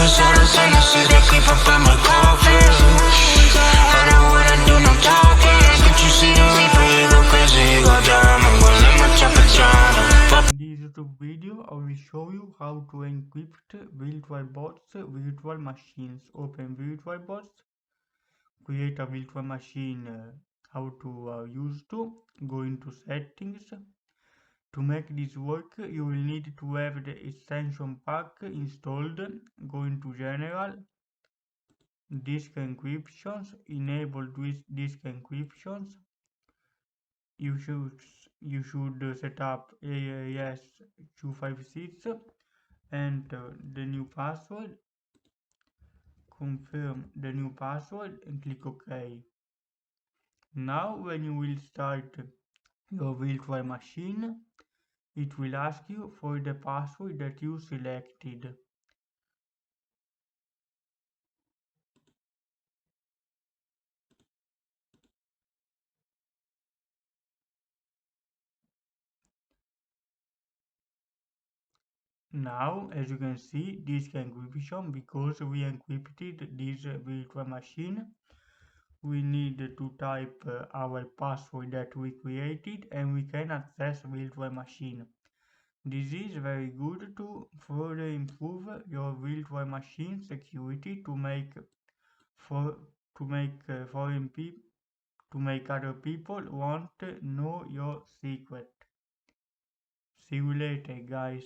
shadows and the shit that creep up in my coffin. I know what I do, no talking. Can't you see the reaper? He go crazy, he go dumb. I'm gonna let my chopper drown. In this YouTube video, I will show you how to encrypt VirtualBox virtual machines. Open VirtualBox, create a virtual machine. How to use to go into settings. To make this work, you will need to have the extension pack installed. Go into General, Disk Encryptions, enable disk encryptions. You should set up AES 256, enter the new password, confirm the new password and click OK. Now when you will start your virtual machine, it will ask you for the password that you selected. Now, as you can see, disk encryption, because we encrypted this virtual machine, we need to type our password that we created and we can access virtual machine. This is very good to further improve your virtual machine security to make foreign people to make other people want to know your secret. See you later, guys.